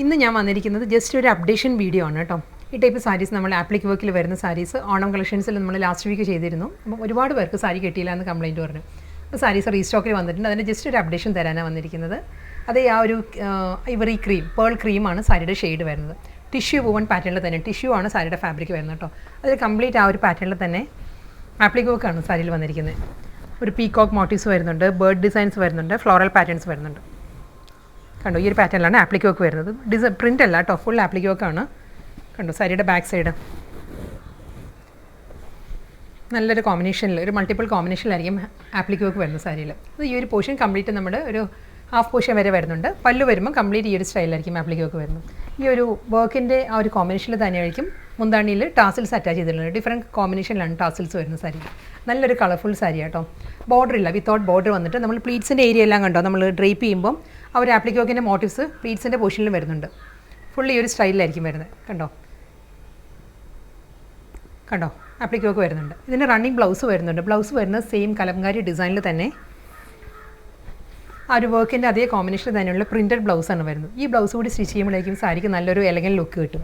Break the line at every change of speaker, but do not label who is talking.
ഇന്ന് ഞാൻ വന്നിരിക്കുന്നത് ജസ്റ്റ് ഒരു അപ്ഡേഷൻ വീഡിയോ ആണ് കേട്ടോ. ഈ ടൈപ്പ് സാരീസ് നമ്മൾ ആപ്ലിക് വർക്കിൽ വരുന്ന സാരീസ് ഓണം കളക്ഷൻസിൽ നമ്മൾ ലാസ്റ്റ് വീക്ക് ചെയ്തിരുന്നു. അപ്പോൾ ഒരുപാട് പേർക്ക് സാരി കിട്ടിയില്ല എന്ന് കംപ്ലയിൻറ്റ് പറഞ്ഞു. അപ്പോൾ സാരീസ് റീസ്റ്റോക്കിൽ വന്നിട്ടുണ്ട്. അതിൻ്റെ ജസ്റ്റ് ഒരു അപ്ഡേഷൻ തരാനാണ് വന്നിരിക്കുന്നത്. അതേ ആ ഒരു ഇവറി ക്രീം, പേൾ ക്രീമാണ് സാരിയുടെ ഷെയ്ഡ് വരുന്നത്. ടിഷ്യൂ വുവൺ പാറ്റേണിൽ തന്നെ, ടിഷ്യൂ ആണ് സാരിയുടെ ഫാബ്രിക് വരുന്നത് കേട്ടോ. അതിൽ കംപ്ലീറ്റ് ആ ഒരു പാറ്റേണിൽ തന്നെ ആപ്ലിക് വർക്കാണ് സാരിയിൽ വന്നിരിക്കുന്നത്. ഒരു പീകോക്ക് മോട്ടീവ്സ് വരുന്നുണ്ട്, ബേർഡ് ഡിസൈൻസ് വരുന്നുണ്ട്, ഫ്ലോറൽ പാറ്റേൺസ് വരുന്നുണ്ട്. കണ്ടോ, ഈ ഒരു പാറ്റേണിലാണ് ആപ്ലിക് വർക്ക് വരുന്നത്. പ്രിൻ്റ് അല്ല കേട്ടോ, ഫുൾ ആപ്ലിക് വർക്കാണ്. കണ്ടോ, സാരിയുടെ ബാക്ക് സൈഡ് നല്ലൊരു കോമ്പിനേഷനിൽ, ഒരു മൾട്ടിപ്പിൾ കോമ്പിനേഷനിലായിരിക്കും ആപ്ലിക് വർക്ക് വരുന്നത് സാരിയിൽ. അത് ഈ ഒരു പോർഷൻ കംപ്ലീറ്റ് നമ്മുടെ ഒരു ഹാഫ് പോർഷൻ വരെ വരുന്നുണ്ട്. പല്ല് വരുമ്പോൾ കംപ്ലീറ്റ് ഈ ഒരു സ്റ്റൈലായിരിക്കും ആപ്ലിക് വർക്ക് വരുന്നത്. ഈ ഒരു വർക്കിൻ്റെ ആ ഒരു കോമ്പിനേഷനിൽ തന്നെയായിരിക്കും മുന്താണിയിൽ ടാസിൽസ് അറ്റാച്ച് ചെയ്തിട്ടുള്ളത്. ഡിഫറെൻറ്റ് കോമ്പിനേഷനിലാണ് ടാസിൽസ് വരുന്ന സാരി. നല്ലൊരു കളർഫുൾ സാരി കേട്ടോ. ബോർഡർ ഇല്ല, വിത്തൗട്ട് ബോർഡർ വന്നിട്ട് നമ്മൾ പ്ലീറ്റ്സിൻ്റെ ഏരിയ എല്ലാം കണ്ടോ, നമ്മൾ ഡ്രേപ്പ് ചെയ്യുമ്പോൾ ആ ഒരു ആപ്ലിക് വർക്കിൻ്റെ മോട്ടീവ്സ് പ്ലീറ്റ്സിൻ്റെ പോർഷനിലും വരുന്നുണ്ട്. ഫുള്ളി ഈ ഒരു സ്റ്റൈലിലായിരിക്കും വരുന്നത്. കണ്ടോ കണ്ടോ, ആപ്ലിക് വർക്ക് വരുന്നുണ്ട്. ഇതിന് റണ്ണിങ് ബ്ലൗസ് വരുന്നുണ്ട്. ബ്ലൗസ് വരുന്നത് സെയിം കലംകാരി ഡിസൈനിൽ തന്നെ ആ ഒരു വർക്കിൻ്റെ അതേ കോമ്പിനേഷനിൽ തന്നെയുള്ള പ്രിൻറ്റഡ് ബ്ലൗസാണ് വരുന്നത്. ഈ ബ്ലൗസ് കൂടി സ്റ്റിച്ച് ചെയ്യുമ്പോഴേക്കും സാരിക്ക് നല്ലൊരു എലഗൻ ലുക്ക് കിട്ടും.